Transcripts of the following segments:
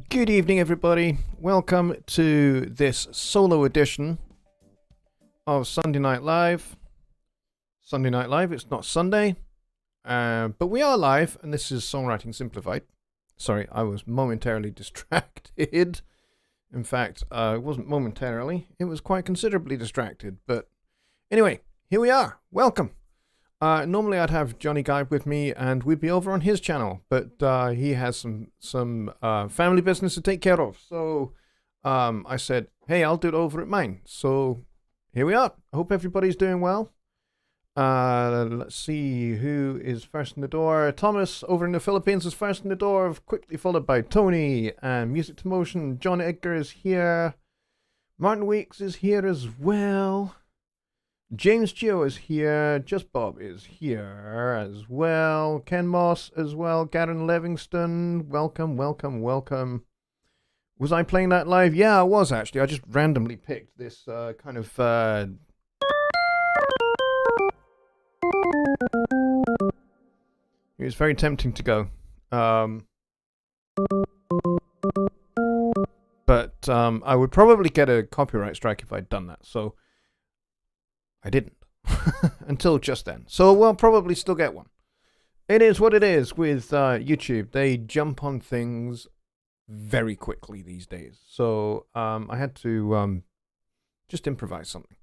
Good evening, everybody. Welcome to this solo edition of Sunday Night Live. Sunday Night Live, it's not Sunday, but we are live, and this is Songwriting Simplified. Sorry, I was momentarily distracted. In fact, it wasn't momentarily, it was quite considerably distracted. But anyway, here we are. Welcome. Normally I'd have Jonny Guide with me and we'd be over on his channel, but he has some family business to take care of. So I said, hey, I'll do it over at mine. So here we are. I hope everybody's doing well. Let's see who is first in the door. Thomas over in the Philippines is first in the door, quickly followed by Tony and Music to Motion. John Edgar is here. Martin Weeks is here as well. James Gio is here. Just Bob is here as well. Ken Moss as well. Garen Livingston. Welcome, welcome, welcome. Was I playing that live? Yeah, I was actually. I just randomly picked this kind of... It was very tempting to go. But I would probably get a copyright strike if I'd done that. So... I didn't until just then. So we'll probably still get one. It is what it is with YouTube. They jump on things very quickly these days. So I had to just improvise something.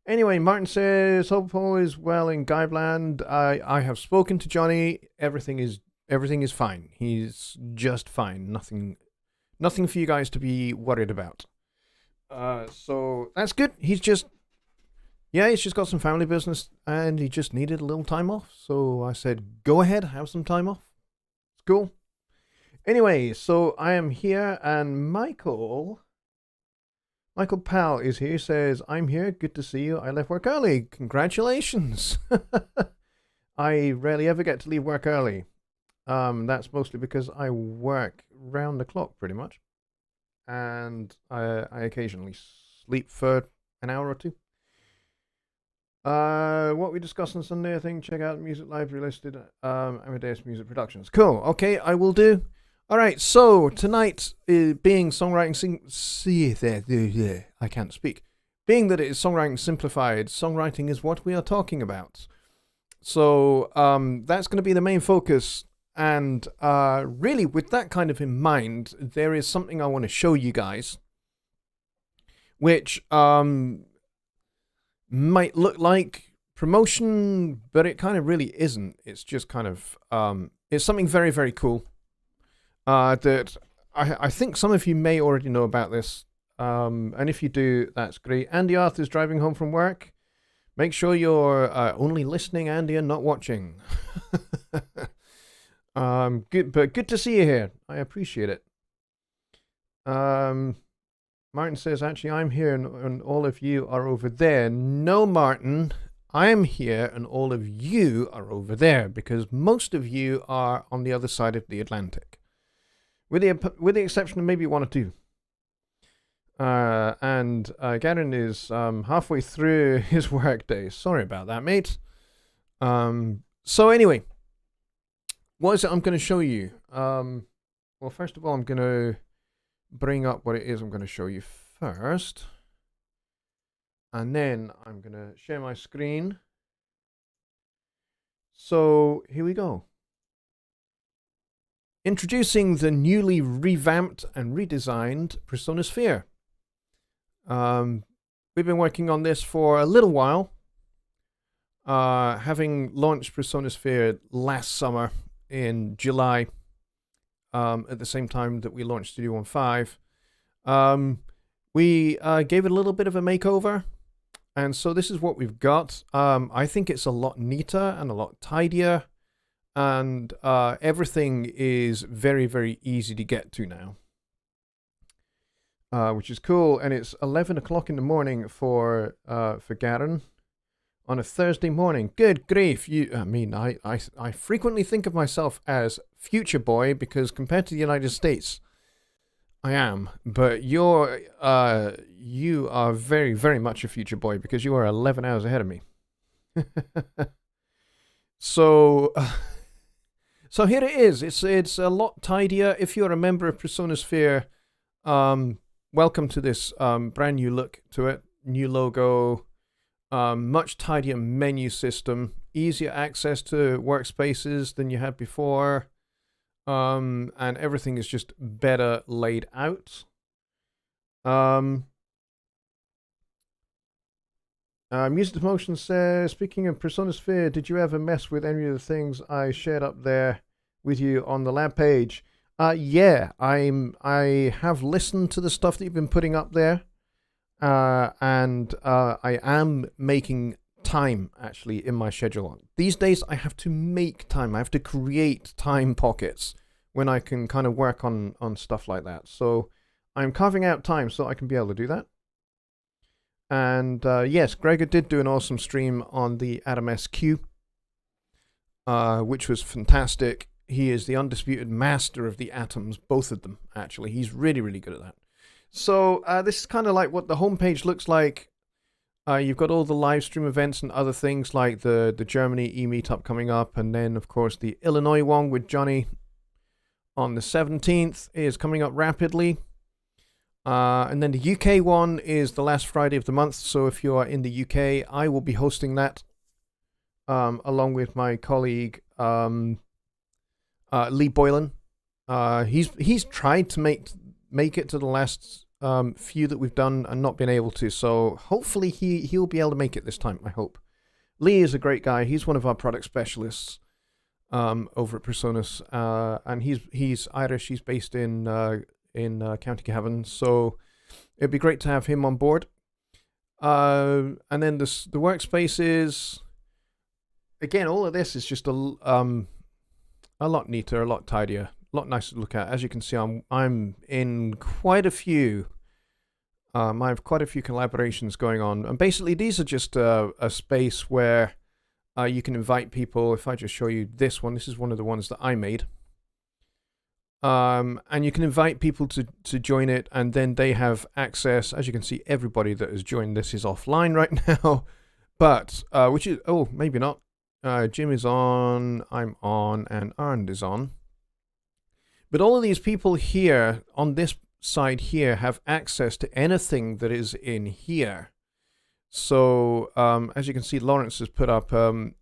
Anyway, Martin says, hope all is well in Guideland. I have spoken to Jonny. Everything is fine. He's just fine. Nothing for you guys to be worried about. So that's good. He's just got some family business and he just needed a little time off. So I said, go ahead, have some time off. It's cool. Anyway, so I am here and Michael Powell is here. He says, I'm here. Good to see you. I left work early. Congratulations. I rarely ever get to leave work early. That's mostly because I work round the clock pretty much. And I occasionally sleep for an hour or two. What we discussed on Sunday, I think, check out Music Library listed, Amadeus Music Productions. Cool. Okay, I will do. All right, so tonight, being Songwriting I can't speak. Being that it is Songwriting Simplified, songwriting is what we are talking about. So that's going to be the main focus. And really, with that kind of in mind, there is something I want to show you guys, which... might look like promotion, but it kind of really isn't. It's just kind of, it's something very, very cool. that I think some of you may already know about this. And if you do, that's great. Andy Arthur's driving home from work. Make sure you're only listening, Andy, and not watching. Good to see you here. I appreciate it. Martin says, actually, I'm here and all of you are over there. No, Martin, I'm here and all of you are over there because most of you are on the other side of the Atlantic, with the exception of maybe one or two. And Garen is halfway through his workday. Sorry about that, mate. So anyway, what is it I'm going to show you? Well, first of all, I'm going to bring up what it is I'm going to show you first. And then I'm going to share my screen. So here we go. Introducing the newly revamped and redesigned Personosphere. We've been working on this for a little while. Having launched Personosphere last summer in July, at the same time that we launched Studio 1.5, we gave it a little bit of a makeover. And so this is what we've got. I think it's a lot neater and a lot tidier. And everything is very, very easy to get to now. Which is cool. And it's 11 o'clock in the morning for Garen on a Thursday morning. Good grief. I frequently think of myself as future boy because compared to the United States, I am. But you are very, very much a future boy because you are 11 hours ahead of me. So here it is. It's a lot tidier. If you're a member of Personosphere, welcome to this brand new look to it. New logo, much tidier menu system, easier access to workspaces than you had before, and everything is just better laid out. Music to Motion says, speaking of Personosphere, did you ever mess with any of the things I shared up there with you on the lab page? Yeah, I have listened to the stuff that you've been putting up there, and I am making time actually in my schedule. These days I have to make time. I have to create time pockets when I can kind of work on stuff like that. So I'm carving out time so I can be able to do that. And yes, Gregor did do an awesome stream on the Atom SQ, which was fantastic. He is the undisputed master of the atoms, both of them, actually. He's really, really good at that. So this is kind of like what the homepage looks like. You've got all the live stream events and other things like the Germany e-meetup coming up. And then, of course, the Illinois one with Jonny on the 17th is coming up rapidly. And then the UK one is the last Friday of the month. So if you are in the UK, I will be hosting that along with my colleague Lee Boylan. He's tried to make it to the last few that we've done and not been able to. So hopefully he'll be able to make it this time, I hope. Lee is a great guy. He's one of our product specialists over at Personas, and he's Irish. He's based in County Cavan, so it'd be great to have him on board. And then the workspaces. Again, all of this is just a lot neater, a lot tidier, a lot nicer to look at. As you can see, I'm in quite a few. I have quite a few collaborations going on, and basically these are just a space where you can invite people. If I just show you this one, this is one of the ones that I made. And you can invite people to join it, and then they have access. As you can see, everybody that has joined this is offline right now, but which is, oh, maybe not. Jim is on, I'm on, and Arnd is on. But all of these people here on this side here have access to anything that is in here. So as you can see, Lawrence has put up an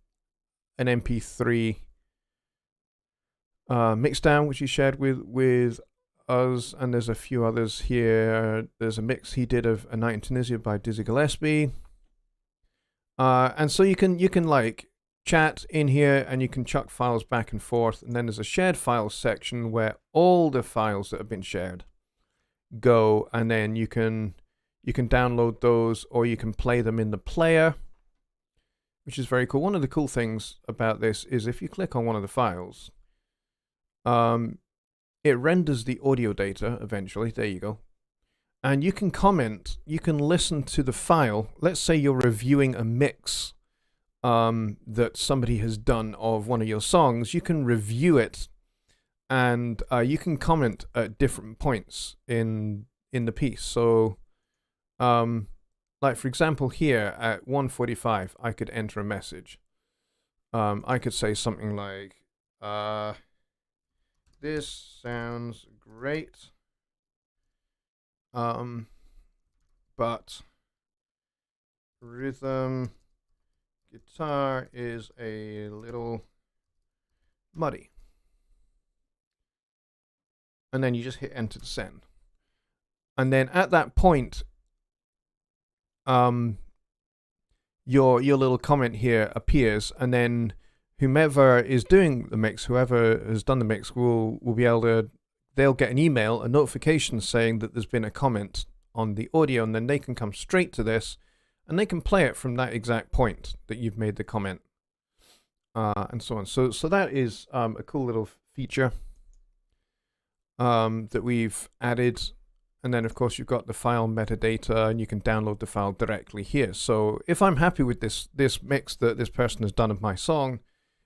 MP3 mixdown, which he shared with us, and there's a few others here. There's a mix he did of A Night in Tunisia by Dizzy Gillespie. And so you can like chat in here, and you can chuck files back and forth. And then there's a shared files section where all the files that have been shared go, and then you can download those, or you can play them in the player, which is very cool. One of the cool things about this is if you click on one of the files, it renders the audio data eventually. There you go. And you can comment, you can listen to the file. Let's say you're reviewing a mix that somebody has done of one of your songs. You can review it, and you can comment at different points in the piece. So, like for example here at 1:45, I could enter a message. I could say something like, this sounds great, but rhythm guitar is a little muddy. And then you just hit enter to send. And then at that point, your little comment here appears, and then whomever is doing the mix, whoever has done the mix, will be able to, they'll get an email, a notification saying that there's been a comment on the audio, and then they can come straight to this, and they can play it from that exact point that you've made the comment, and so on. So that is a cool little feature that we've added. And then, of course, you've got the file metadata, and you can download the file directly here. So if I'm happy with this mix that this person has done of my song,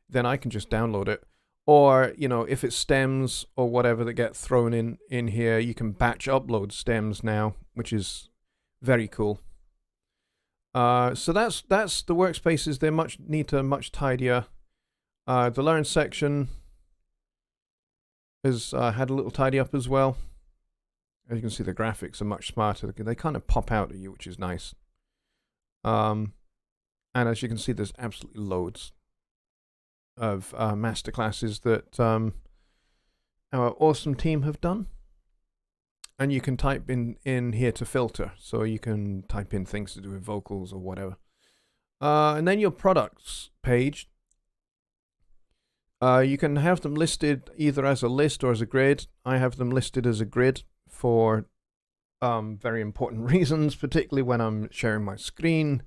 then I can just download it. Or, you know, if it's stems or whatever that get thrown in here, you can batch upload stems now, which is very cool. So that's the workspaces. They're much neater, much tidier. The learn section has had a little tidy up as well. As you can see, the graphics are much smarter. They kind of pop out at you, which is nice. And as you can see, there's absolutely loads of masterclasses that our awesome team have done. And you can type in here to filter. So you can type in things to do with vocals or whatever. And then your products page. You can have them listed either as a list or as a grid. I have them listed as a grid for very important reasons, particularly when I'm sharing my screen,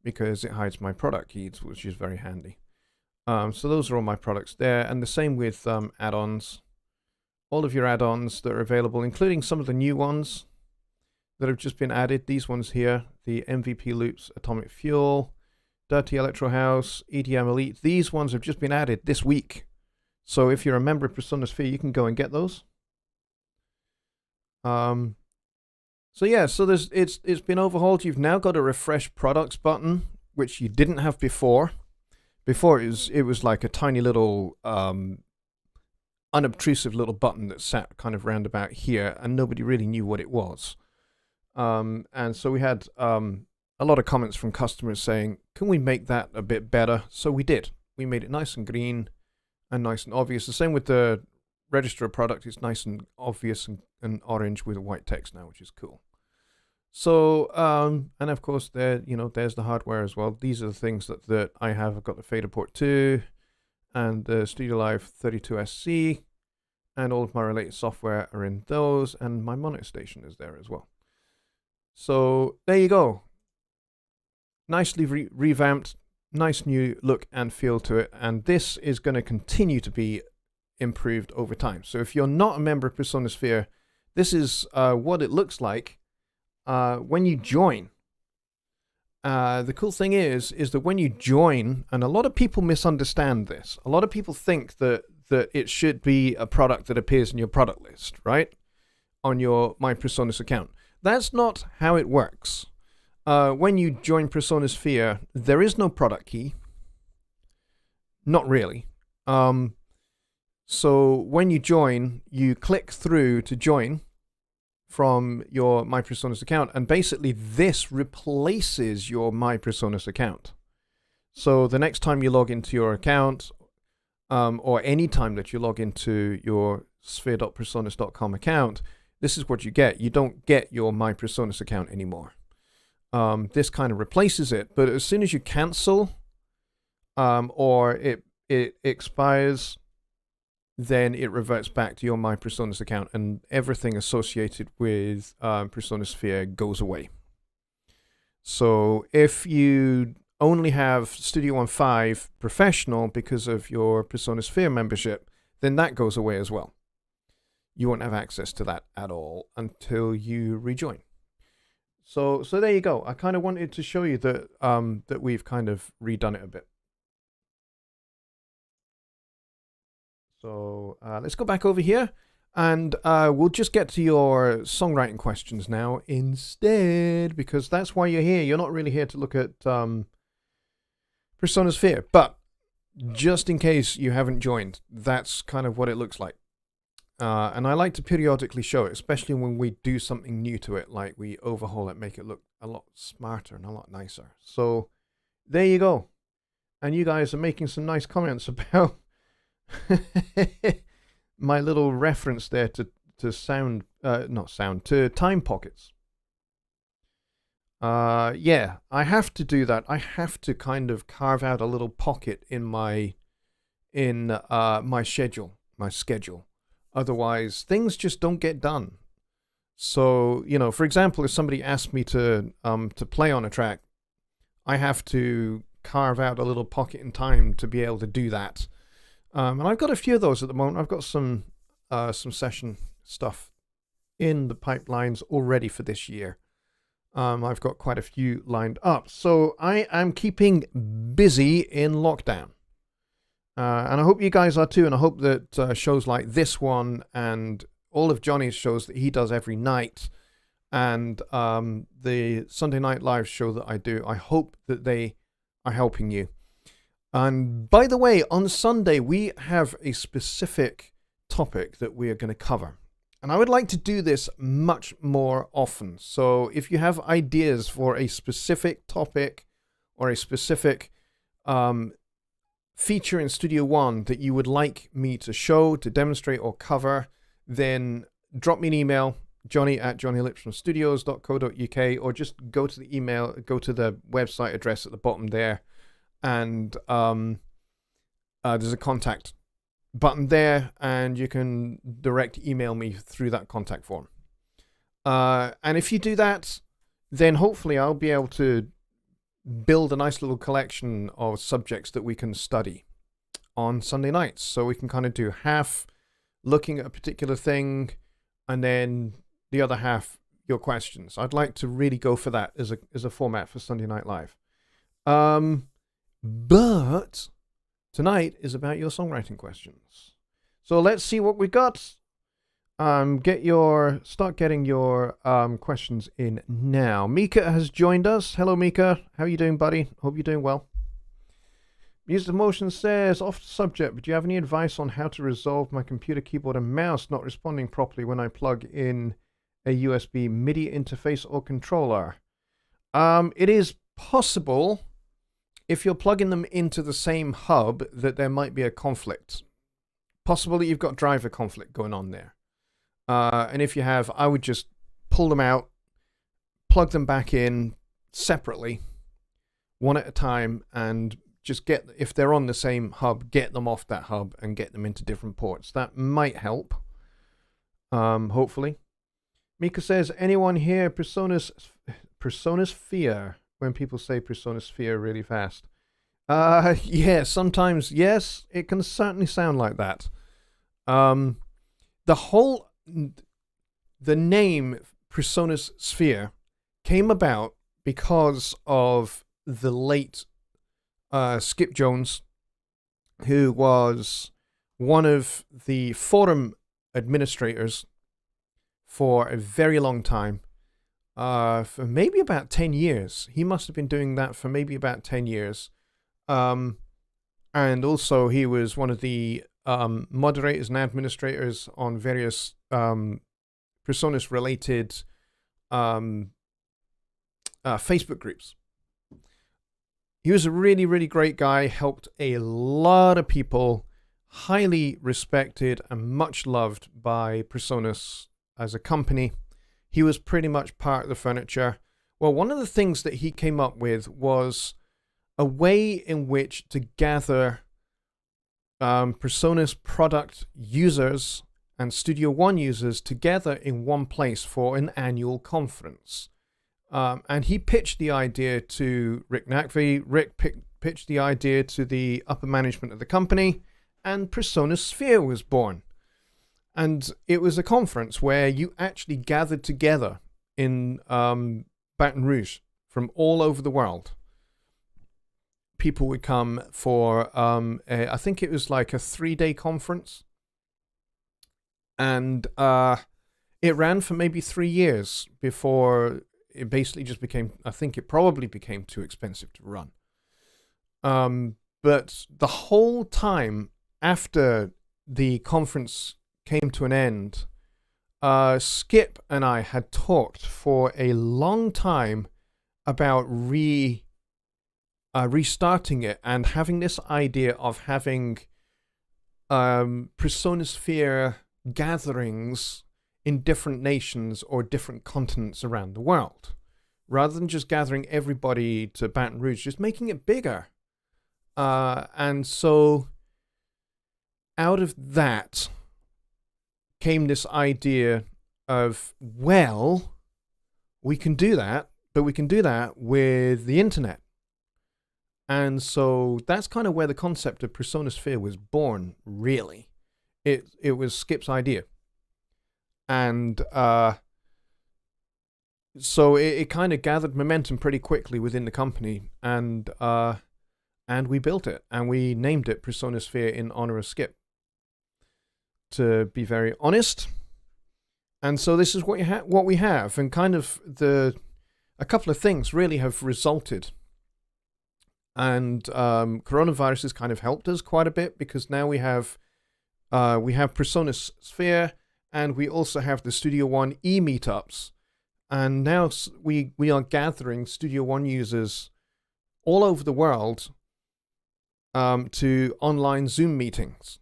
because it hides my product keys, which is very handy. So those are all my products there, and the same with add-ons. All of your add-ons that are available, including some of the new ones that have just been added. These ones here, the MVP Loops, Atomic Fuel, Dirty Electro House, EDM Elite. These ones have just been added this week. So if you're a member of Personasphere, you can go and get those. So yeah, so it's been overhauled. You've now got a refresh products button, which you didn't have before. Before it was like a tiny little unobtrusive little button that sat kind of round about here, and nobody really knew what it was. And so we had a lot of comments from customers saying, can we make that a bit better? So we did. We made it nice and green and nice and obvious. The same with the register of product. It's nice and obvious and orange with white text now, which is cool. So, and of course there, you know, there's the hardware as well. These are the things that I have. I've got the Fader Port 2 and the Studio Live 32SC, and all of my related software are in those, and my monitor station is there as well. So there you go. Nicely revamped, nice new look and feel to it, and this is going to continue to be improved over time. So if you're not a member of Personasphere, this is what it looks like when you join. The cool thing is that when you join, and a lot of people misunderstand this, a lot of people think that it should be a product that appears in your product list, right? On your My Personas account. That's not how it works. When you join Personasphere, there is no product key. Not really. So when you join, you click through to join from your My Personas account, and basically this replaces your My Personas account. So the next time you log into your account, or any time that you log into your sphere.personas.com account, this is what you get. You don't get your My Personas account anymore. This kind of replaces it, but as soon as you cancel or it expires, then it reverts back to your My Personas account, and everything associated with Personasphere goes away. So if you only have Studio One 5 Professional because of your Personasphere membership, then that goes away as well. You won't have access to that at all until you rejoin. So there you go. I kind of wanted to show you that that we've kind of redone it a bit. So let's go back over here, and we'll just get to your songwriting questions now instead, because that's why you're here. You're not really here to look at Personasphere, but just in case you haven't joined, that's kind of what it looks like. And I like to periodically show it, especially when we do something new to it, like we overhaul it, make it look a lot smarter and a lot nicer. So there you go. And you guys are making some nice comments about my little reference there to sound, not sound, to time pockets. Yeah, I have to do that. I have to kind of carve out a little pocket in my schedule. Otherwise, things just don't get done. So, you know, for example, if somebody asks me to play on a track, I have to carve out a little pocket in time to be able to do that. And I've got a few of those at the moment. I've got some session stuff in the pipelines already for this year. I've got quite a few lined up. So I am keeping busy in lockdown. And I hope you guys are too. And I hope that shows like this one and all of Jonny's shows that he does every night, and the Sunday Night Live show that I do, I hope that they are helping you. And by the way, on Sunday, we have a specific topic that we are going to cover. And I would like to do this much more often. So if you have ideas for a specific topic or a specific feature in Studio One that you would like me to show, to demonstrate, or cover, then drop me an email, johnny@johnnylipshamstudios.co.uk, or just go to the email, go to the website address at the bottom there, and there's a contact button there, and you can direct email me through that contact form. And if you do that, then hopefully I'll be able to build a nice little collection of subjects that we can study on Sunday nights. So we can kind of do half looking at a particular thing, and then the other half your questions. I'd like to really go for that as a format for Sunday Night Live. But tonight is about your songwriting questions. So let's see what we got. Start getting your questions in now. Mika has joined us. Hello, Mika. How are you doing, buddy? Hope you're doing well. Music of Motion says, off the subject, but do you have any advice on how to resolve my computer keyboard and mouse not responding properly when I plug in a USB MIDI interface or controller? It is possible, if you're plugging them into the same hub, that there might be a conflict. Possible that you've got driver conflict going on there. And if you have, I would just pull them out, plug them back in separately, one at a time, and just if they're on the same hub, get them off that hub and get them into different ports. That might help, hopefully. Mika says, anyone here Personasphere, when people say Personasphere really fast? Yeah, sometimes, yes, it can certainly sound like that. The name Personasphere came about because of the late Skip Jones, who was one of the forum administrators for a very long time, for maybe about 10 years. He must have been doing that for maybe about 10 years. And also he was one of the moderators and administrators on various Personas-related Facebook groups. He was a really, really great guy, helped a lot of people, highly respected and much loved by Personas as a company. He was pretty much part of the furniture. Well, one of the things that he came up with was a way in which to gather Presonus product users and Studio One users together in one place for an annual conference. And he pitched the idea to Rick Nakvi. Rick pitched the idea to the upper management of the company, and Presonus Sphere was born. And it was a conference where you actually gathered together in Baton Rouge from all over the world. People would come for, I think it was like a 3-day conference. And it ran for maybe 3 years before it basically just became, I think it probably became too expensive to run. But the whole time after the conference came to an end, Skip and I had talked for a long time about restarting it and having this idea of having Presonosphere gatherings in different nations or different continents around the world. Rather than just gathering everybody to Baton Rouge, just making it bigger. And so out of that came this idea of, well, we can do that, but we can do that with the internet. And so that's kind of where the concept of Presonosphere was born, really. It was Skip's idea. And so it kind of gathered momentum pretty quickly within the company, and we built it, and we named it Presonosphere in honor of Skip, to be very honest. And so this is what we have, and kind of a couple of things really have resulted. And coronavirus has kind of helped us quite a bit, because now we have Presonosphere, and we also have the Studio One Meetups. And now we are gathering Studio One users all over the world to online Zoom meetings.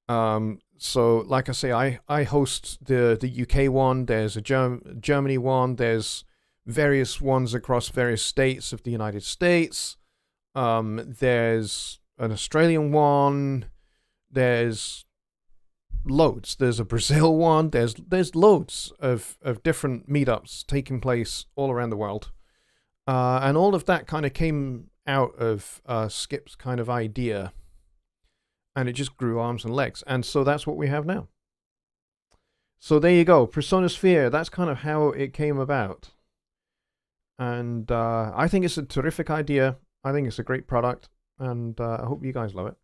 So like I say, I host the UK one, there's a Germany one, there's various ones across various states of the United States. There's an Australian one, there's loads. There's a Brazil one. There's loads of different meetups taking place all around the world, and all of that kind of came out of Skip's kind of idea, and it just grew arms and legs, and so that's what we have now. So there you go, Presonosphere. That's kind of how it came about, and I think it's a terrific idea. I think it's a great product, and I hope you guys love it.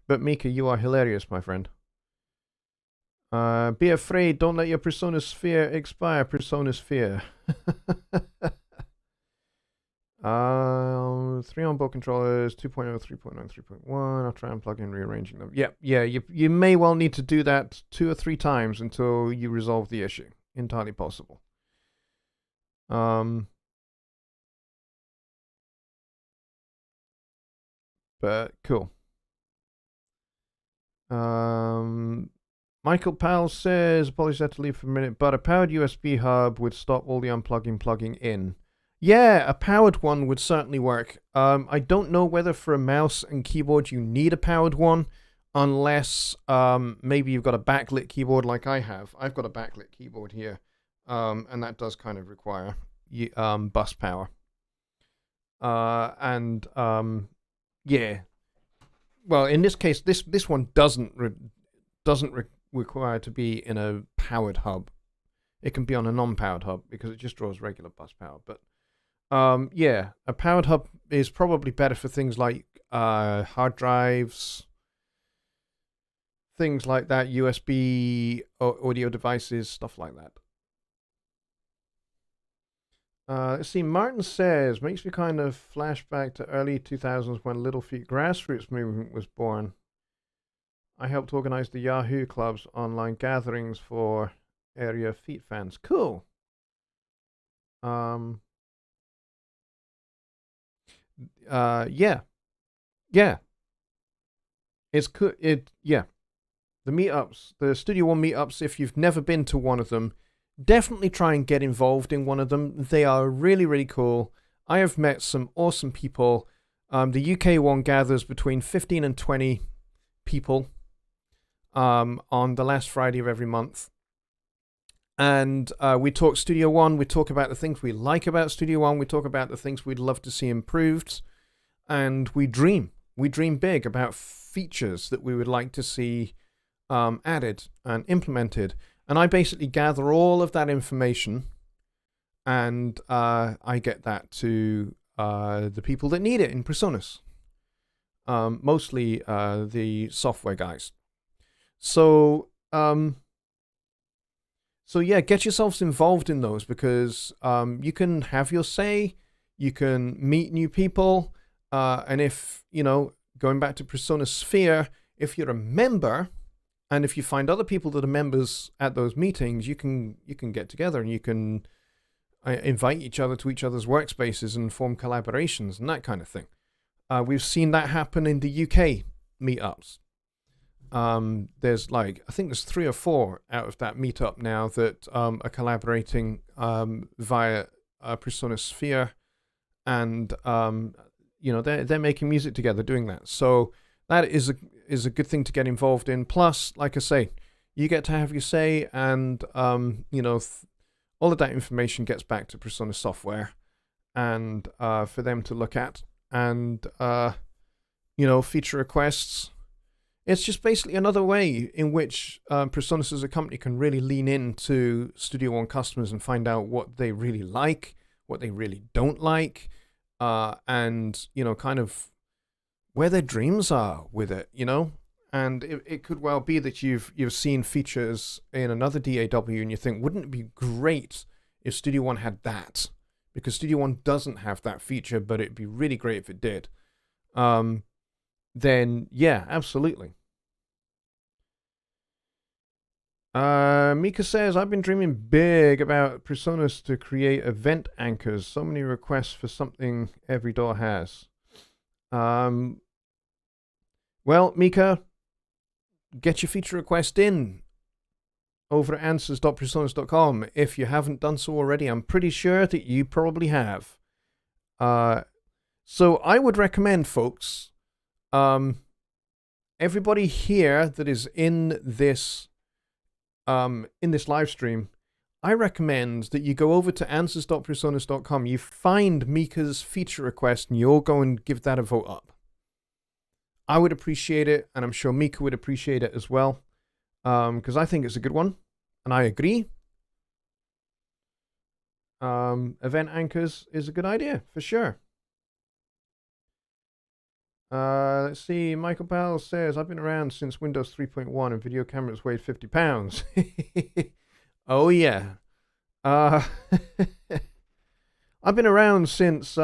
But Mika, you are hilarious, my friend. Be afraid, don't let your Presonosphere expire, Presonosphere. 3 onboard controllers, 2.0, 3.9, 3.1. I'll try and plug in rearranging them. Yeah, you may well need to do that 2 or 3 times until you resolve the issue. Entirely possible. But cool. Michael Powell says, apologies, I had to leave for a minute, but a powered USB hub would stop all the unplugging, plugging in. Yeah, a powered one would certainly work. I don't know whether for a mouse and keyboard you need a powered one, unless maybe you've got a backlit keyboard like I have. I've got a backlit keyboard here, and that does kind of require bus power. Yeah. Well, in this case, this one doesn't require to be in a powered hub. It can be on a non-powered hub because it just draws regular bus power. But yeah, a powered hub is probably better for things like hard drives, things like that, USB audio devices, stuff like that. Let's see, Martin says, makes me kind of flashback to early 2000s when Little Feet grassroots movement was born. I helped organize the Yahoo Club's online gatherings for area feet fans. Cool. Yeah. It's cool. Yeah. The meetups, the Studio One meetups, if you've never been to one of them, definitely try and get involved in one of them. They are really, really cool. I have met some awesome people. The UK one gathers between 15 and 20 people on the last Friday of every month. And we talk Studio One. We talk about the things we like about Studio One. We talk about the things we'd love to see improved. And we dream. We dream big about features that we would like to see added and implemented. And I basically gather all of that information, and I get that to the people that need it in Presonus. Mostly the software guys. So yeah, get yourselves involved in those, because you can have your say, you can meet new people, and if, going back to Presonus Sphere, if you're a member, and if you find other people that are members at those meetings, you can get together and you can invite each other to each other's workspaces and form collaborations and that kind of thing. We've seen that happen in the UK meetups. There's I think there's 3 or 4 out of that meetup now that are collaborating via Presonus Sphere, and they're making music together doing that. So that is a good thing to get involved in. Plus, like I say, you get to have your say, and all of that information gets back to Presonus Software, and for them to look at, and feature requests. It's just basically another way in which Presonus as a company can really lean into Studio One customers and find out what they really like, what they really don't like, and kind of where their dreams are with it, And it could well be that you've seen features in another DAW and you think, wouldn't it be great if Studio One had that? Because Studio One doesn't have that feature, but it'd be really great if it did. Then yeah, absolutely. Mika says, I've been dreaming big about Presonus to create event anchors. So many requests for something every door has. Well, Mika, get your feature request in over at answers.presonus.com. If you haven't done so already, I'm pretty sure that you probably have. So I would recommend, folks, everybody here that is in this live stream, I recommend that you go over to answers.presonus.com, you find Mika's feature request, and you'll go and give that a vote up. I would appreciate it, and I'm sure Mika would appreciate it as well, because I think it's a good one, and I agree. Event anchors is a good idea, for sure. Let's see, Michael Powell says, I've been around since Windows 3.1 and video cameras weighed 50 pounds. Oh, yeah. I've been around since,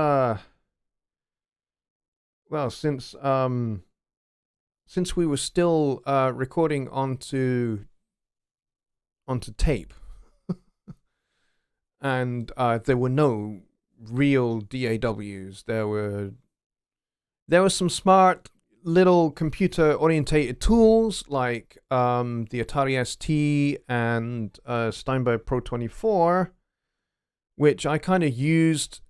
since we were still recording onto tape. And there were no real DAWs. There were some smart little computer-orientated tools like the Atari ST and Steinberg Pro 24, which I kind of used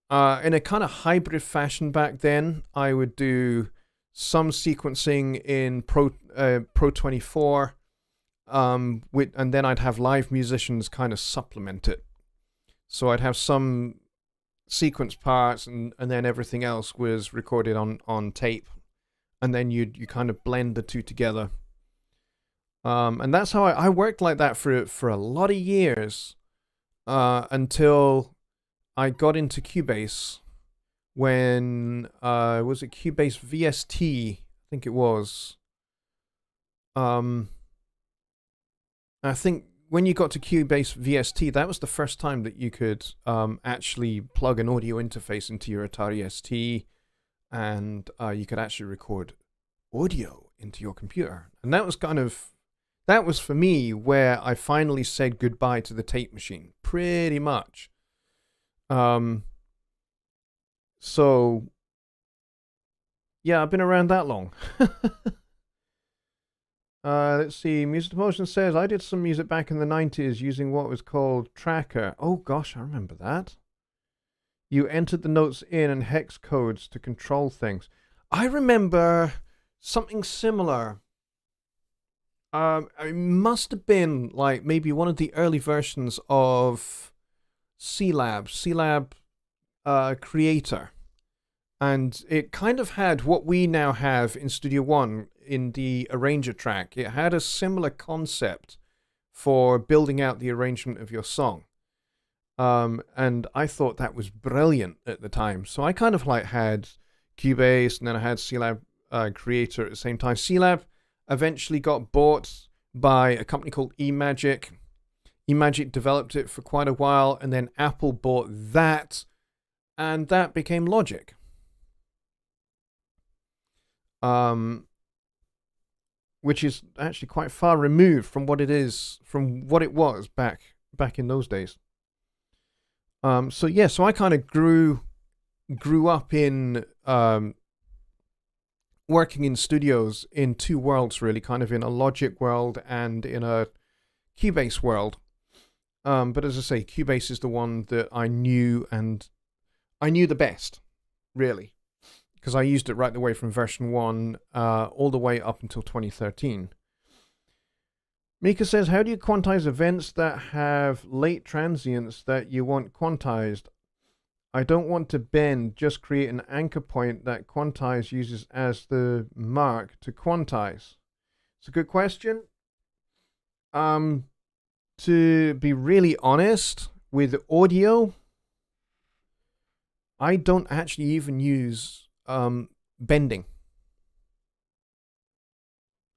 in a kind of hybrid fashion back then. I would do some sequencing in Pro 24, and then I'd have live musicians kind of supplement it. So I'd have some sequence parts, and then everything else was recorded on tape, and then you kind of blend the two together, and that's how I worked like that for a lot of years, until I got into Cubase. When was it Cubase VST? I think it was. I think when you got to Cubase VST, that was the first time that you could actually plug an audio interface into your Atari ST, and you could actually record audio into your computer. And that was for me where I finally said goodbye to the tape machine, pretty much. So yeah, I've been around that long. Let's see. Music Motion says, I did some music back in the 90s using what was called Tracker. Oh gosh, I remember that. You entered the notes in and hex codes to control things. I remember something similar. It must have been like maybe one of the early versions of C-Lab Creator. And it kind of had what we now have in Studio One in the arranger track. It had a similar concept for building out the arrangement of your song. And I thought that was brilliant at the time. So I kind of like had Cubase, and then I had C-Lab Creator at the same time. C-Lab eventually got bought by a company called eMagic. eMagic developed it for quite a while, and then Apple bought that, and that became Logic. Which is actually quite far removed from what it was back in those days. So I kind of grew up in working in studios in two worlds, really, kind of in a Logic world and in a Cubase world. But as I say, Cubase is the one that I knew the best, really, because I used it right the way from version 1 all the way up until 2013. Mika says, how do you quantize events that have late transients that you want quantized? I don't want to bend, just create an anchor point that Quantize uses as the mark to quantize. It's a good question. To be really honest, with audio, I don't actually even use bending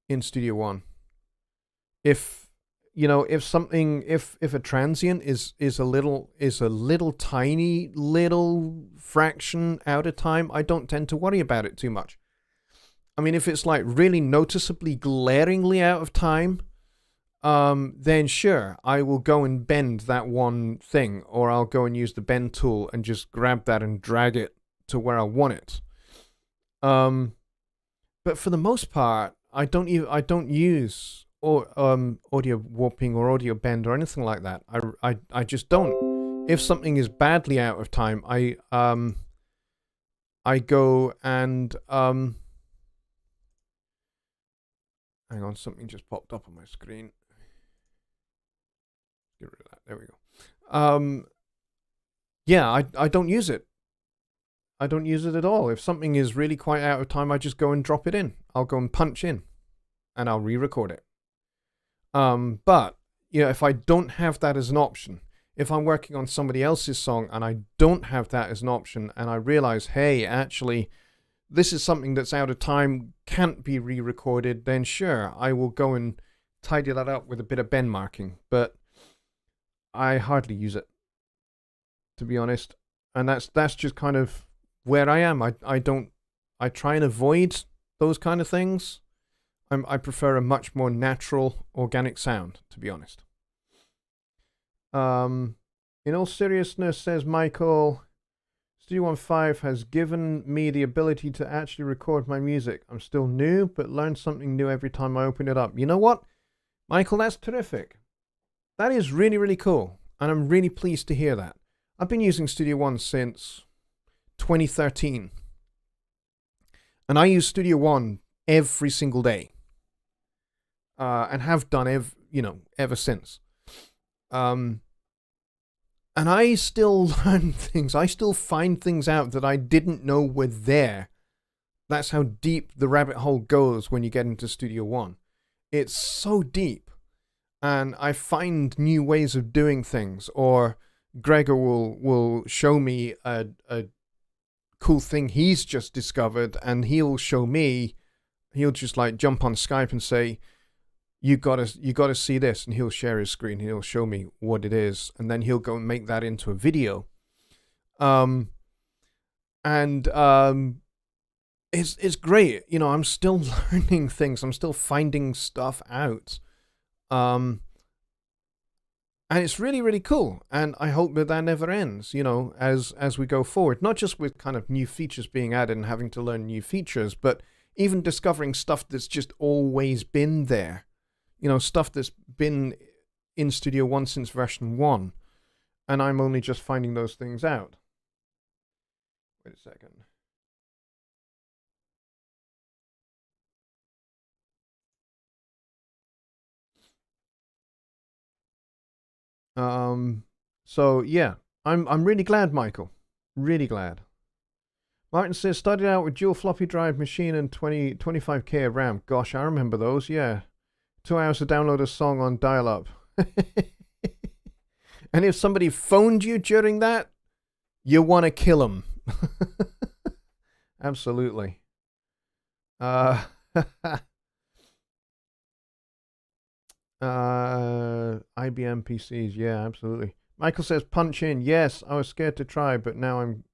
in Studio One. If a transient is a little tiny little fraction out of time, I don't tend to worry about it too much. I mean, if it's like really noticeably glaringly out of time, then sure, I will go and bend that one thing, or I'll go and use the bend tool and just grab that and drag it to where I want it. But for the most part, I don't use audio warping or audio bend or anything like that. I just don't. If something is badly out of time, I go and hang on, something just popped up on my screen. Get rid of that. There we go. Yeah, I don't use it. I don't use it at all. If something is really quite out of time, I just go and drop it in. I'll go and punch in, and I'll re-record it. But if I don't have that as an option, if I'm working on somebody else's song and I don't have that as an option, and I realize, hey, actually, this is something that's out of time, can't be re-recorded, then sure, I will go and tidy that up with a bit of bend marking. But I hardly use it, to be honest. And that's just kind of where I am. I try and avoid those kind of things. I prefer a much more natural, organic sound, to be honest. In all seriousness, says Michael, Studio One 5 has given me the ability to actually record my music. I'm still new, but learn something new every time I open it up. You know what, Michael, that's terrific. That is really, really cool. And I'm really pleased to hear that. I've been using Studio One since 2013. And I use Studio One every single day. And have done ever since. And I still learn things. I still find things out that I didn't know were there. That's how deep the rabbit hole goes when you get into Studio One. It's so deep. And I find new ways of doing things. Or Gregor will show me a cool thing he's just discovered, and he'll show me. He'll just like jump on Skype and say, you gotta see this, and he'll share his screen. He'll show me what it is, and then he'll go and make that into a video. It's great. I'm still learning things. I'm still finding stuff out. And it's really, really cool. And I hope that never ends, as we go forward. Not just with kind of new features being added and having to learn new features, but even discovering stuff that's just always been there. You know, stuff that's been in Studio One since version 1. And I'm only just finding those things out. Wait a second. So yeah, I'm really glad, Michael. Really glad. Martin says, started out with dual floppy drive machine and 25k of RAM. Gosh, I remember those, yeah. 2 hours to download a song on dial-up. And if somebody phoned you during that, you want to kill them. Absolutely. IBM PCs, yeah, absolutely. Michael says, punch in. Yes, I was scared to try, but now I'm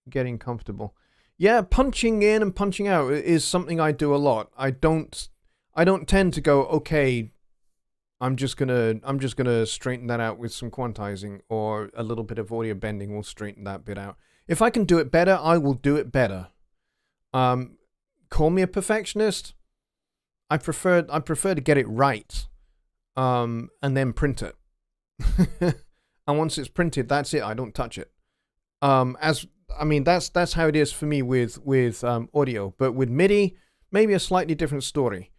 getting comfortable. Yeah, punching in and punching out is something I do a lot. I don't tend to go, okay, I'm just gonna straighten that out with some quantizing, or a little bit of audio bending will straighten that bit out. If I can do it better, I will do it better. Call me a perfectionist. I prefer to get it right, and then print it. And once it's printed, that's it. I don't touch it. That's how it is for me with audio. But with MIDI, maybe a slightly different story.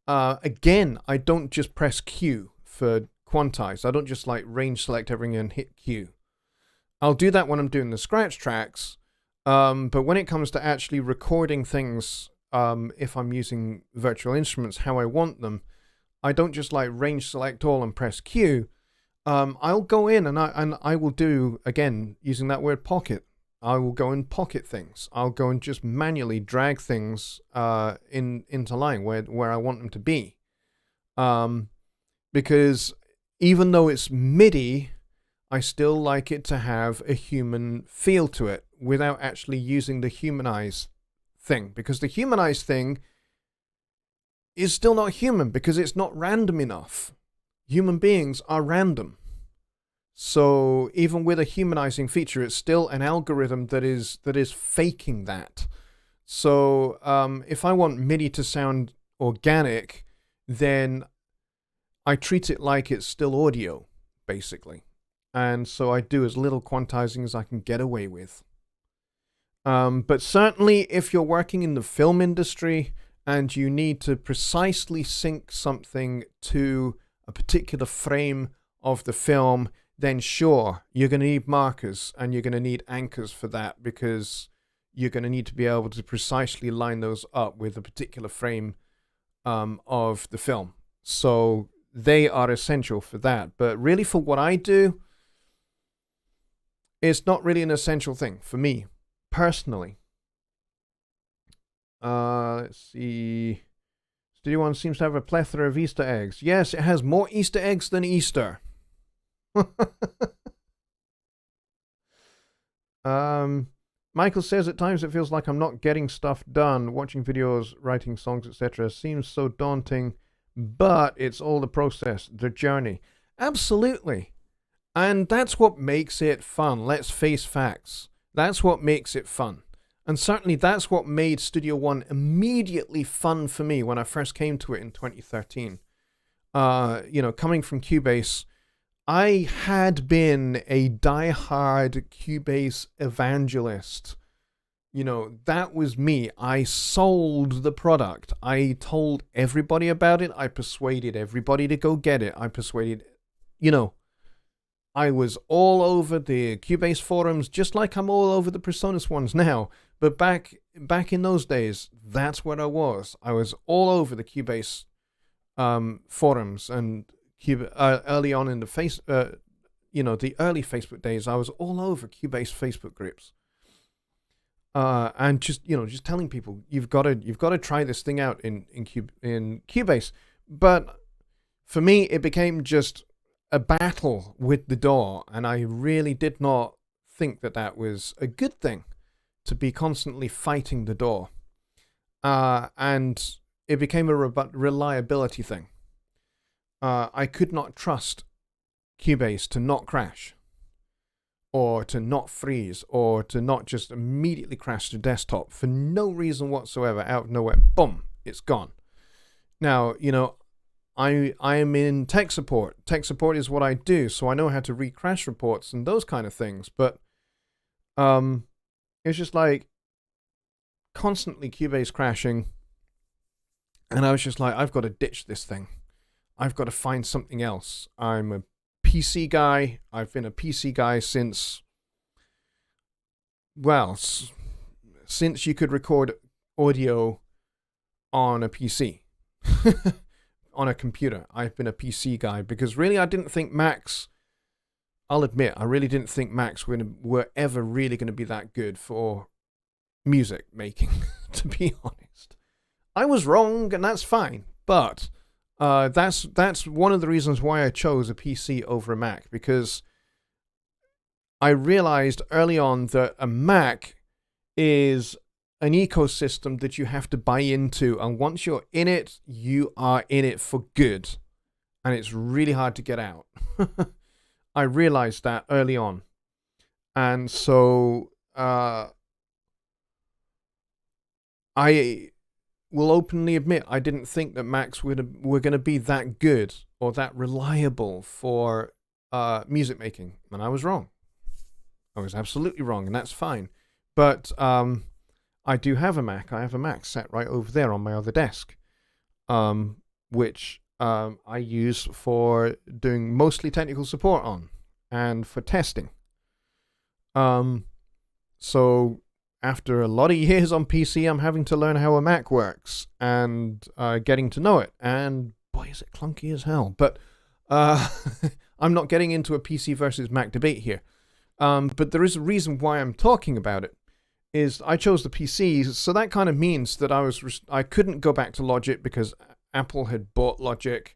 Again, I don't just press Q for quantize. I don't just like range select everything and hit Q. I'll do that when I'm doing the scratch tracks. But when it comes to actually recording things, if I'm using virtual instruments how I want them, I don't just like range select all and press Q. I'll go in and I will do, again, using that word pocket. I will go and pocket things. I'll go and just manually drag things into line where I want them to be. Because even though it's MIDI, I still like it to have a human feel to it without actually using the humanized thing. Because the humanized thing is still not human because it's not random enough. Human beings are random. So even with a humanizing feature, it's still an algorithm that is faking that. So if I want MIDI to sound organic, then I treat it like it's still audio, basically. And so I do as little quantizing as I can get away with. But certainly if you're working in the film industry and you need to precisely sync something to a particular frame of the film, then sure, you're going to need markers and you're going to need anchors for that, because you're going to need to be able to precisely line those up with a particular frame of the film. So they are essential for that. But really for what I do, it's not really an essential thing for me, personally. Let's see. Studio One seems to have a plethora of Easter eggs. Yes, it has more Easter eggs than Easter. Michael says, at times it feels like I'm not getting stuff done. Watching videos, writing songs, etc. seems so daunting, but it's all the process, the journey. Absolutely. And that's what makes it fun. Let's face facts. That's what makes it fun. And certainly that's what made Studio One immediately fun for me when I first came to it in 2013. Coming from Cubase, I had been a die-hard Cubase evangelist. That was me. I sold the product. I told everybody about it. I persuaded everybody to go get it. I was all over the Cubase forums, just like I'm all over the Presonus ones now. But back in those days, that's what I was. I was all over the Cubase forums and early on in the the early Facebook days. I was all over Cubase Facebook groups, and just telling people you've got to try this thing out in Cubase. But for me, it became just a battle with the DAW, and I really did not think that was a good thing, to be constantly fighting the DAW. And it became a reliability thing. I could not trust Cubase to not crash. or to not freeze, or to not just immediately crash the desktop for no reason whatsoever, out of nowhere. Boom, it's gone. Now, you know, I am in tech support. Tech support is what I do, so I know how to read crash reports and those kind of things. But it's just like constantly Cubase crashing, and I was just like, I've got to ditch this thing. I've got to find something else. I'm a PC guy. I've been a PC guy since, well, since you could record audio on a PC. On a computer. I've been a PC guy because really I didn't think Macs, I'll admit, I really didn't think Macs were ever really going to be that good for music making, to be honest. I was wrong, and that's fine, but that's one of the reasons why I chose a PC over a Mac, because I realized early on that a Mac is an ecosystem that you have to buy into, and once you're in it, you are in it for good, and it's really hard to get out. I realized that early on, and so I will openly admit I didn't think that Macs were going to be that good or that reliable for music making, and I was wrong. I was absolutely wrong, and that's fine. But I do have a Mac. I have a Mac set right over there on my other desk, which I use for doing mostly technical support on and for testing. So after a lot of years on PC, I'm having to learn how a Mac works and getting to know it. And boy, is it clunky as hell. But I'm not getting into a PC versus Mac debate here. But there is a reason why I'm talking about it. Is I chose the PC, so that kind of means that I couldn't go back to Logic because Apple had bought Logic,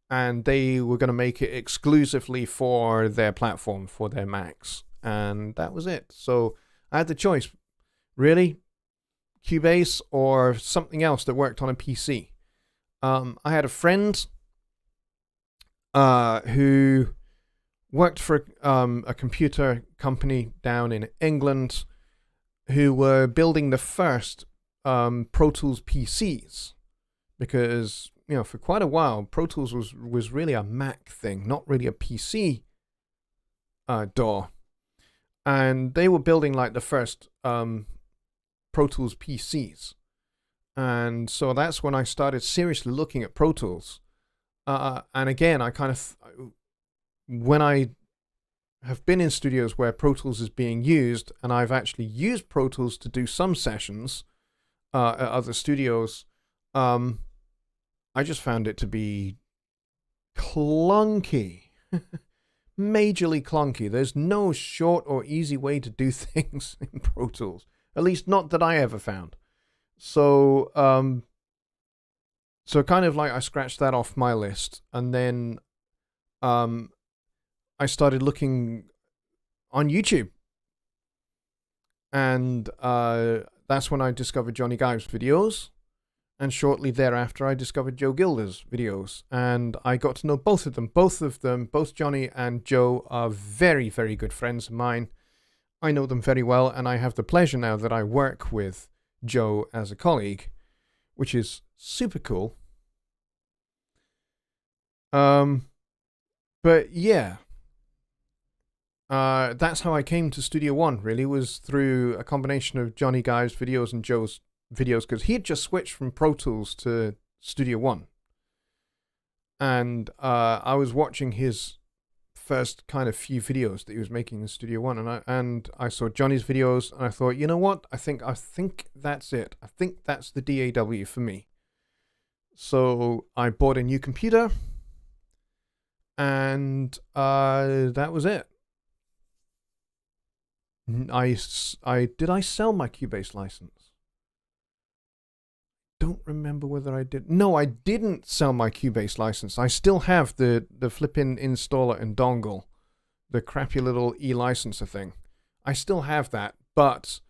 and they were going to make it exclusively for their platform, for their Macs, and that was it. So I had the choice, really, Cubase or something else that worked on a PC. I had a friend who worked for a computer company down in England, who were building the first Pro Tools PCs, because, you know, for quite a while Pro Tools was really a Mac thing, not really a PC DAW, and they were building like the first Pro Tools PCs, and so that's when I started seriously looking at Pro Tools, and again I kind of, when I have been in studios where Pro Tools is being used, and I've actually used Pro Tools to do some sessions at other studios, I just found it to be clunky. Majorly clunky. There's no short or easy way to do things in Pro Tools. At least not that I ever found. So, so kind of like I scratched that off my list, and then I started looking on YouTube, and that's when I discovered Jonny Give's videos, and shortly thereafter I discovered Joe Gilder's videos, and I got to know both of them. Both Jonny and Joe are very, very good friends of mine. I know them very well, and I have the pleasure now that I work with Joe as a colleague, which is super cool. But yeah. That's how I came to Studio One, really, was through a combination of Jonny Give's videos and Joe's videos, because he had just switched from Pro Tools to Studio One. And I was watching his first kind of few videos that he was making in Studio One, and I saw Jonny's videos, and I thought, you know what? I think that's it. I think that's the DAW for me. So I bought a new computer, and that was it. Did I sell my Cubase license? Don't remember whether I did. No, I didn't sell my Cubase license. I still have the flipping installer and dongle, the crappy little e-licenser thing. I still have that, but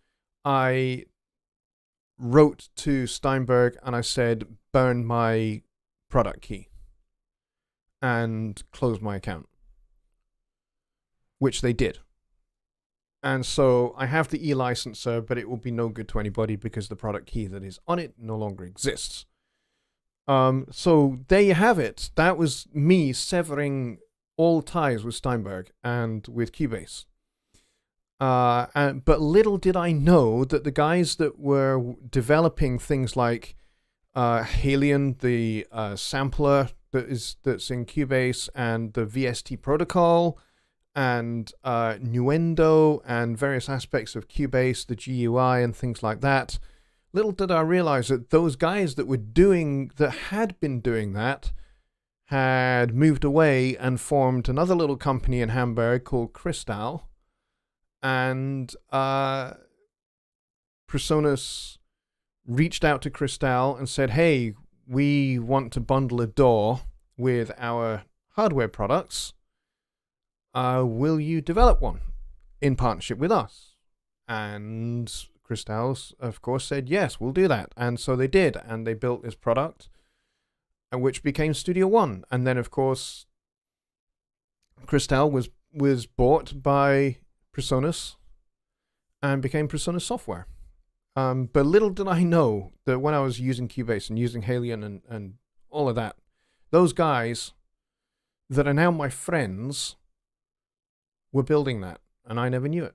I wrote to Steinberg and I said, burn my product key and close my account, which they did. And so I have the e-licenser, but it will be no good to anybody because the product key that is on it no longer exists. So there you have it. That was me severing all ties with Steinberg and with Cubase. But little did I know that the guys that were developing things like Halion, the sampler that's in Cubase, and the VST protocol, and Nuendo, and various aspects of Cubase, the GUI, and things like that. Little did I realize that those guys that had been doing that had moved away and formed another little company in Hamburg called Crystal. And Presonus reached out to Crystal and said, hey, we want to bundle a DAW with our hardware products. Will you develop one in partnership with us? And Crystal, of course, said, yes, we'll do that. And so they did. And they built this product, which became Studio One. And then, of course, Crystal was bought by Presonus and became Presonus Software. But little did I know that when I was using Cubase and using Halion and all of that, those guys that are now my friends were building that, and I never knew it.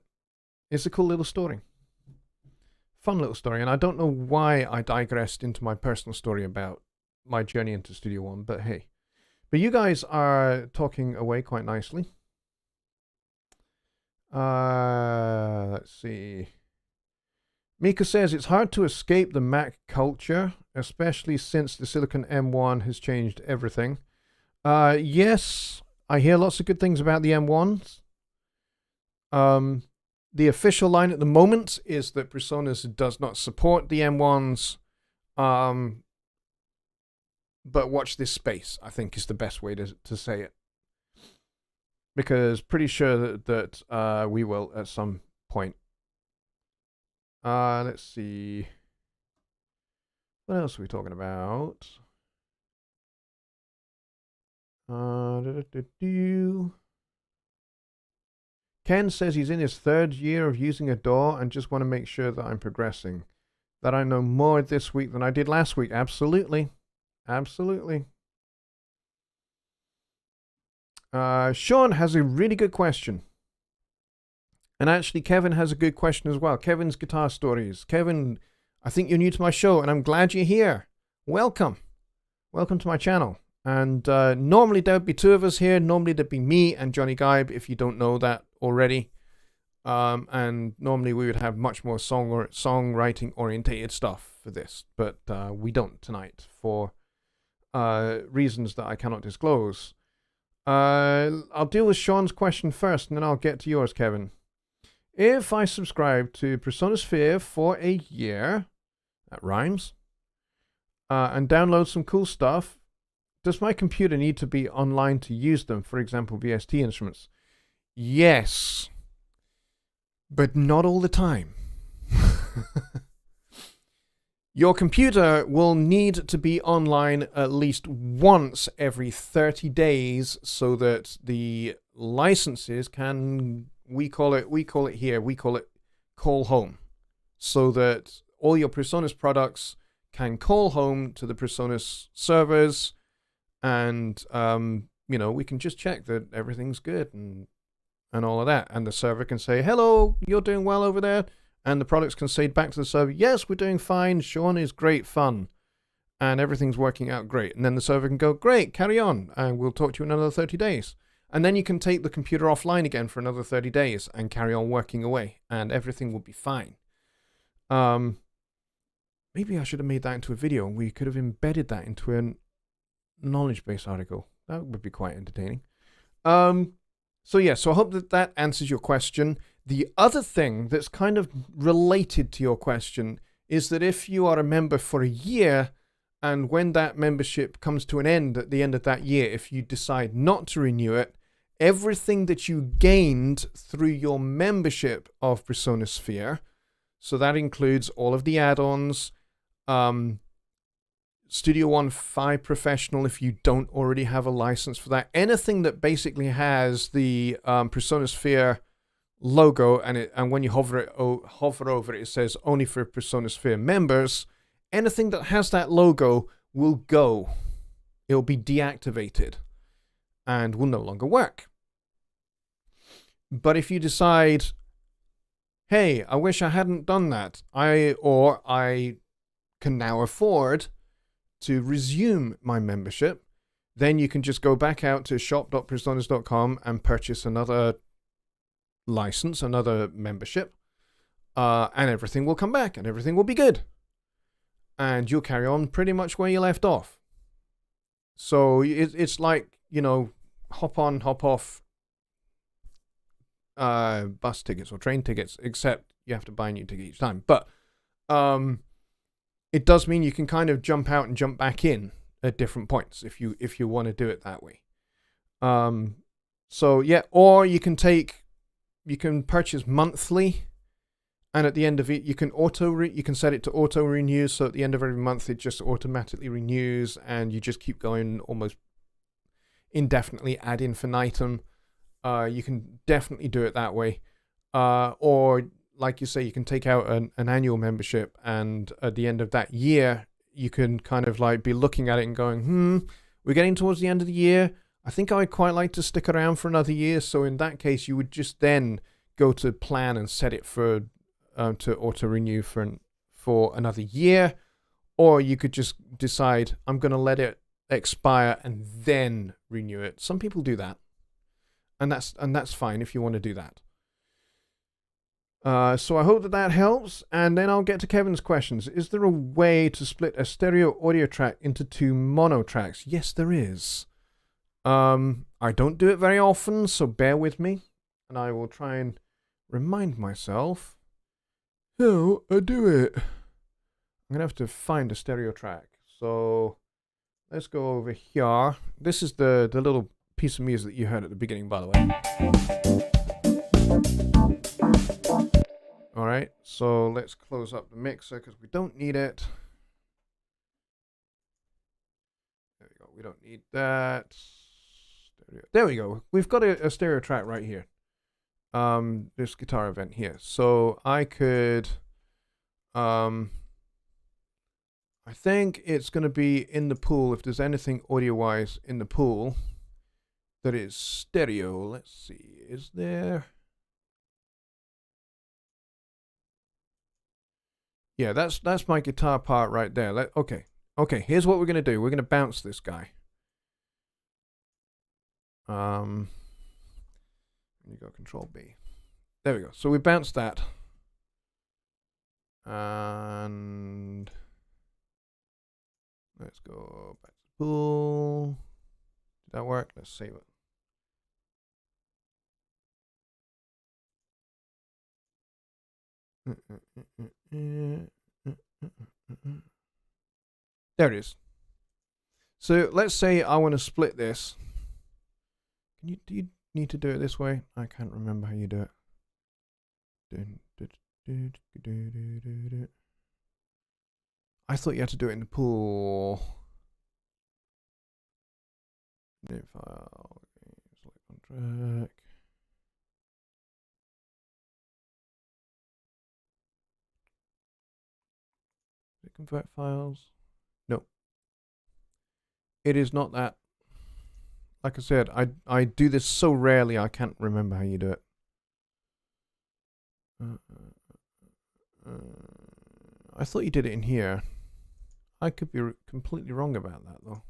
It's a cool little story. Fun little story, and I don't know why I digressed into my personal story about my journey into Studio One, but hey. But you guys are talking away quite nicely. Let's see. Mika says it's hard to escape the Mac culture, especially since the Silicon M1 has changed everything. Yes, I hear lots of good things about the M1s. The official line at the moment is that Presonus does not support the M1s. But watch this space, I think, is the best way to say it. Because pretty sure that we will at some point. Let's see. What else are we talking about? Ken says he's in his 3rd year of using a DAW and just want to make sure that I'm progressing. That I know more this week than I did last week. Absolutely. Absolutely. Sean has a really good question. And actually, Kevin has a good question as well. Kevin's Guitar Stories. Kevin, I think you're new to my show, and I'm glad you're here. Welcome. Welcome to my channel. And normally there would be 2 of us here. Normally there'd be me and Jonny Geib, if you don't know that already. And normally we would have much more songwriting orientated stuff for this. But we don't tonight for reasons that I cannot disclose. I'll deal with Sean's question first, and then I'll get to yours, Kevin. If I subscribe to Presonisphere for a year, that rhymes, and download some cool stuff, does my computer need to be online to use them? For example, VST instruments. Yes, but not all the time. Your computer will need to be online at least once every 30 days so that the licenses can, we call it call home. So that all your Presonus products can call home to the Presonus servers, and we can just check that everything's good and all of that. And the server can say, hello, you're doing well over there. And the products can say back to the server, yes, we're doing fine. Sean is great fun. And everything's working out great. And then the server can go, great, carry on. And we'll talk to you in another 30 days. And then you can take the computer offline again for another 30 days and carry on working away. And everything will be fine. Maybe I should have made that into a video. We could have embedded that into a knowledge base article. That would be quite entertaining. So I hope that answers your question. The other thing that's kind of related to your question is that if you are a member for a year, and when that membership comes to an end at the end of that year, if you decide not to renew it, everything that you gained through your membership of Presonisphere, so that includes all of the add-ons, Studio One 5 Professional if you don't already have a license for that, anything that basically has the Presonisphere logo, and when you hover over it, it says only for Personosphere members. Anything that has that logo will go. It'll be deactivated and will no longer work. But if you decide, hey, I wish I hadn't done that, I can now afford to resume my membership, then you can just go back out to shop.personas.com and purchase another license, another membership, and everything will come back and everything will be good. And you'll carry on pretty much where you left off. So it's like, hop on, hop off bus tickets or train tickets, except you have to buy a new ticket each time. But it does mean you can kind of jump out and jump back in at different points if you want to do it that way. So yeah, or you can purchase monthly, and at the end of it you can set it to auto renew, so at the end of every month it just automatically renews and you just keep going almost indefinitely ad infinitum. You can definitely do it that way. Or like you say, you can take out an annual membership, and at the end of that year you can kind of like be looking at it and going, we're getting towards the end of the year. I think I would quite like to stick around for another year. So in that case, you would just then go to plan and set it for to auto renew for another year, or you could just decide I'm going to let it expire and then renew it. Some people do that, and that's fine if you want to do that. So I hope that helps, and then I'll get to Kevin's questions. Is there a way to split a stereo audio track into 2 mono tracks? Yes, there is. I don't do it very often, so bear with me, and I will try and remind myself how I do it. I'm going to have to find a stereo track. So let's go over here. This is the little piece of music that you heard at the beginning, by the way. All right, so let's close up the mixer because we don't need it. There we go. We don't need that. Stereo. There we go. We've got a stereo track right here. This guitar event here. So I could, I think it's going to be in the pool. If there's anything audio-wise in the pool that is stereo. Let's see. Is there? Yeah, that's my guitar part right there. Okay, here's what we're going to do. We're going to bounce this guy. You go Control B. There we go. So we bounced that. And let's go back to the pool. Did that work? Let's save it. There it is. So let's say I want to split this. Do you need to do it this way? I can't remember how you do it. I thought you had to do it in the pool. New file. Select on track. Convert files. No. It is not that. Like I said, I do this so rarely I can't remember how you do it. I thought you did it in here. I could be completely wrong about that though.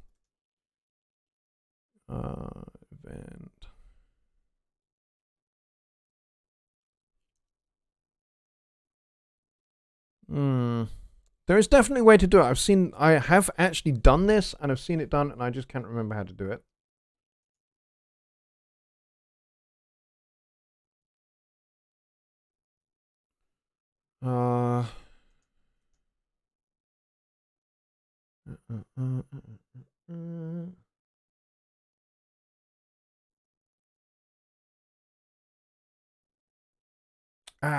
Event. There is definitely a way to do it. I have actually done this, and I've seen it done, and I just can't remember how to do it.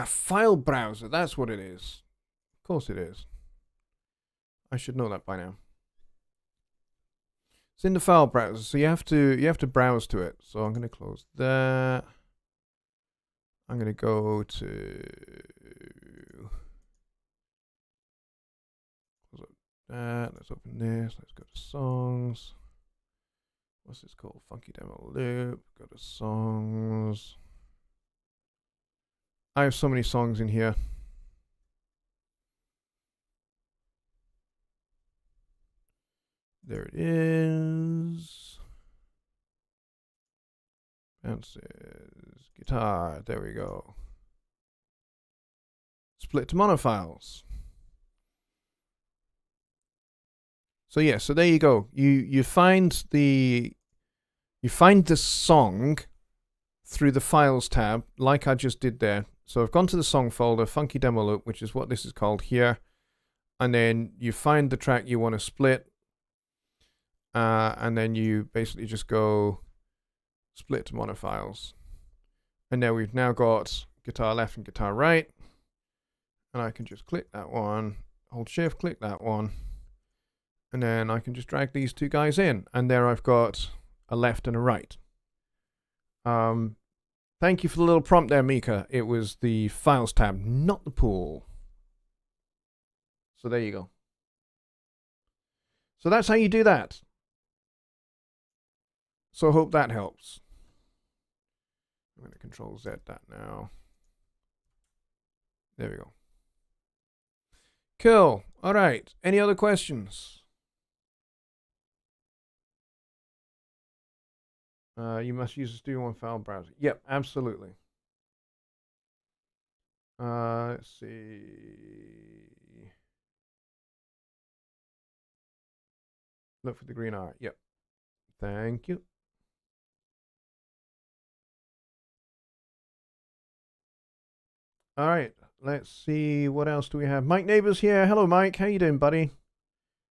File browser. That's what it is. Of course it is. I should know that by now. It's in the file browser, so you have to browse to it. So I'm going to close that. I'm going to go to let's open this. Let's go to songs. What's this called? Funky demo loop. Go to songs. I have so many songs in here. There it is. Bounces. Guitar. There we go. Split to mono files. So yeah, so there you go. You find the song through the files tab, like I just did there. So I've gone to the song folder, Funky Demo Loop, which is what this is called here, and then you find the track you want to split, and then you basically just go split to mono files, and now we've now got guitar left and guitar right, and I can just click that one, hold shift, click that one. And then I can just drag these two guys in. And there I've got a left and a right. Thank you for the little prompt there, Mika. It was the Files tab, not the pool. So there you go. So that's how you do that. So I hope that helps. I'm going to Control Z that now. There we go. Cool. All right. Any other questions? You must use a Studio One file browser. Yep, absolutely. Let's see. Look for the green art. Yep. Thank you. All right. Let's see. What else do we have? Mike Neighbors here. Hello, Mike. How you doing, buddy?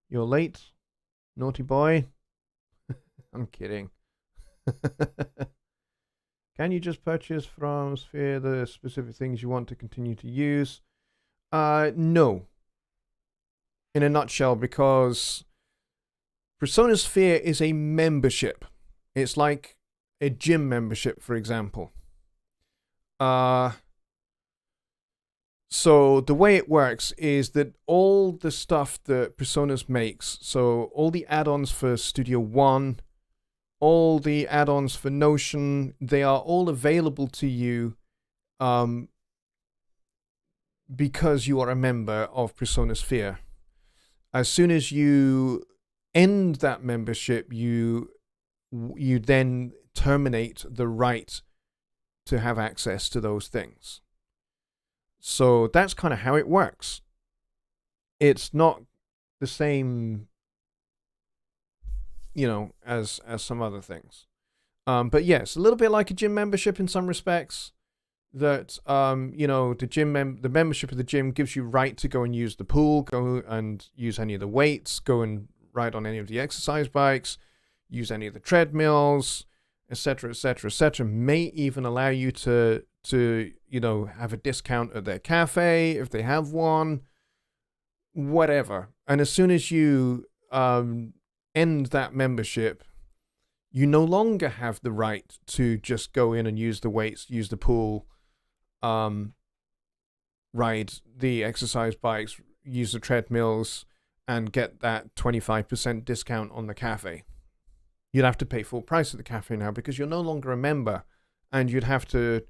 You're late. Naughty boy. I'm kidding. Can you just purchase from Sphere the specific things you want to continue to use? No. In a nutshell, because Persona Sphere is a membership. It's like a gym membership, for example. So the way it works is that all the stuff that Personas makes, so all the add-ons for Studio One, all the add-ons for Notion, they are all available to you because you are a member of Persona Sphere. As soon as you end that membership, you then terminate the right to have access to those things. So that's kind of how it works. It's not the same, you know, as some other things. But yes, a little bit like a gym membership in some respects. That you know, the membership of the gym gives you right to go and use the pool, go and use any of the weights, go and ride on any of the exercise bikes, use any of the treadmills, etc., etc., etc. May even allow you to you know, have a discount at their cafe if they have one, whatever. And as soon as you end that membership, you no longer have the right to just go in and use the weights, use the pool, ride the exercise bikes, use the treadmills, and get that 25% discount on the cafe. You'd have to pay full price at the cafe now because you're no longer a member, and you'd have to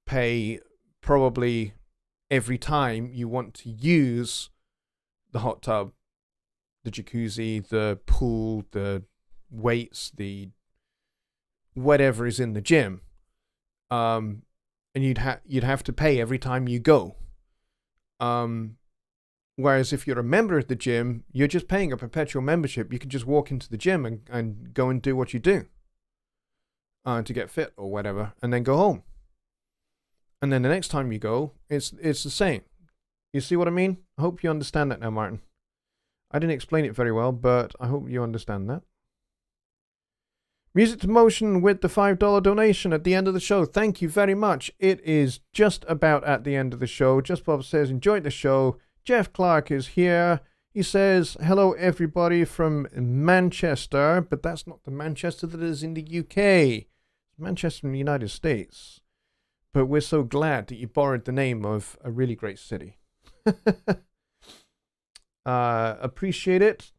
pay probably every time you want to use the hot tub, the jacuzzi, the pool, the weights, the whatever is in the gym, and you'd have to pay every time you go. Whereas if you're a member of the gym, you're just paying a perpetual membership. You can just walk into the gym and go and do what you do to get fit or whatever, and then go home. And then the next time you go, it's the same. You see what I mean? I hope you understand that now, Martin. I didn't explain it very well, but I hope you understand that. Music to Motion with the $5 donation at the end of the show. Thank you very much. It is just about at the end of the show. Just Bob says, enjoyed the show. Jeff Clark is here. He says, hello everybody from Manchester, but that's not the Manchester that is in the UK. It's Manchester in the United States. but we're so glad that you borrowed the name of a really great city. Appreciate it.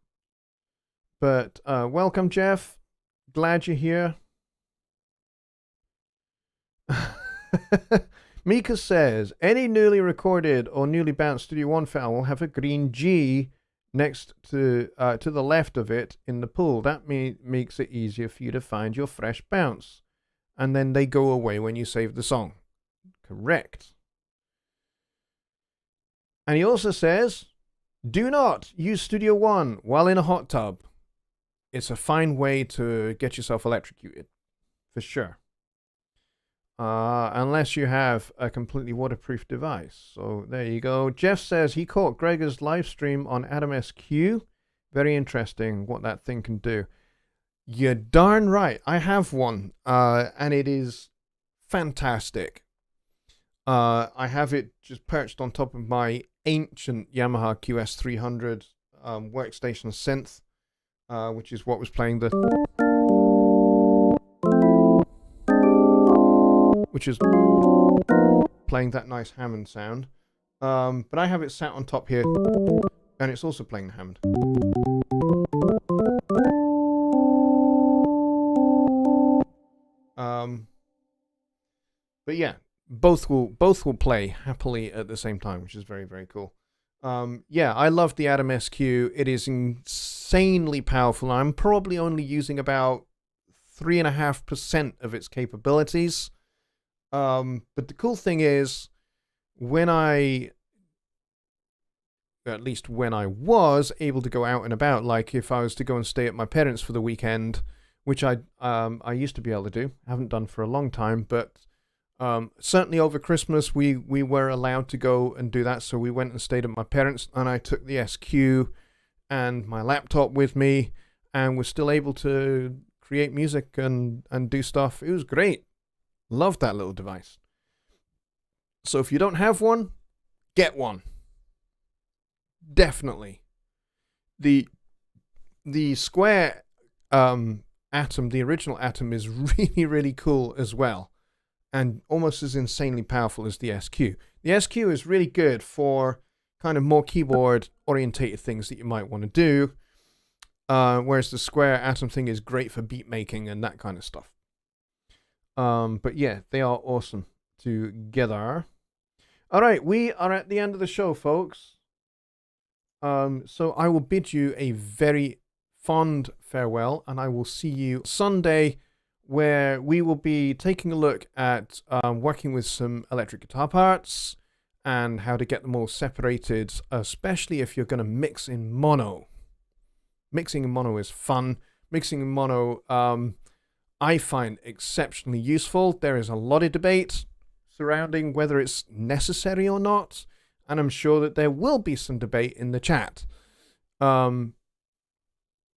But welcome, Jeff. Glad you're here. Mika says, any newly recorded or newly bounced Studio One file will have a green G next to the left of it in the pool. That makes it easier for you to find your fresh bounce. And then they go away when you save the song. Correct. And he also says, do not use Studio One while in a hot tub. It's a fine way to get yourself electrocuted, for sure. Unless you have a completely waterproof device. So there you go. Jeff says he caught Gregor's live stream on Adam SQ. Very interesting what that thing can do. You're darn right. I have one, and it is fantastic. I have it just perched on top of my ancient Yamaha QS300 workstation synth, which is what was playing the... which is playing that nice Hammond sound. But I have it sat on top here, and it's also playing the Hammond. But yeah, both will play happily at the same time, which is very, very cool. Yeah, I love the Adam SQ. It is insanely powerful. I'm probably only using about 3.5% of its capabilities. But the cool thing is, at least when I was able to go out and about, like if I was to go and stay at my parents' for the weekend, which I used to be able to do, haven't done for a long time, but certainly over Christmas we were allowed to go and do that. So we went and stayed at my parents', and I took the SQ and my laptop with me, and was still able to create music and do stuff. It was great. Love that little device. So if you don't have one, get one. Definitely. The square Atom, the original Atom, is really, really cool as well, and almost as insanely powerful as the SQ. The SQ is really good for kind of more keyboard orientated things that you might want to do, whereas the square Atom thing is great for beat making and that kind of stuff. But yeah, they are awesome together. All right, we are at the end of the show, folks. So I will bid you a very fond farewell, and I will see you Sunday, where we will be taking a look at working with some electric guitar parts and how to get them all separated, especially if you're going to mix in mono. Mixing in mono is fun. Mixing in mono, I find exceptionally useful. There is a lot of debate surrounding whether it's necessary or not, and I'm sure that there will be some debate in the chat. And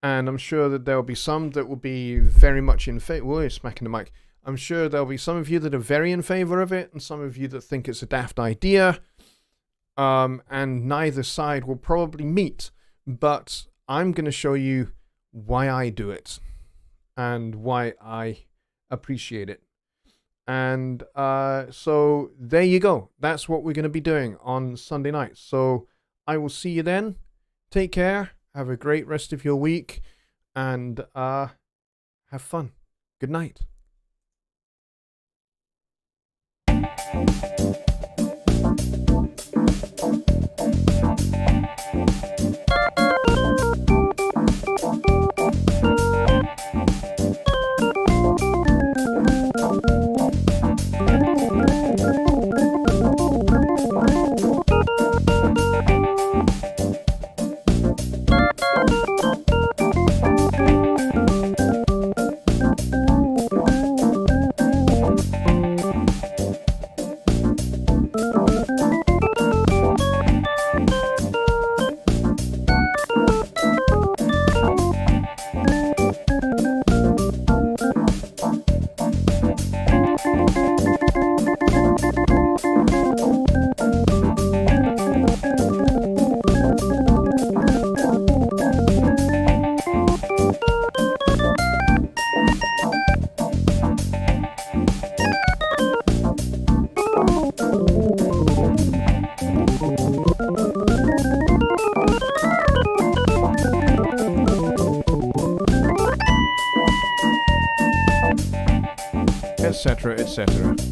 I'm sure that there'll be some that will be very much in favor. Whoa, smacking the mic. I'm sure there'll be some of you that are very in favor of it, and some of you that think it's a daft idea. And neither side will probably meet, but I'm going to show you why I do it and why I appreciate it. And so there you go. That's what we're going to be doing on Sunday night. So I will see you then. Take care. Have a great rest of your week, and have fun. Good night. etc., etc.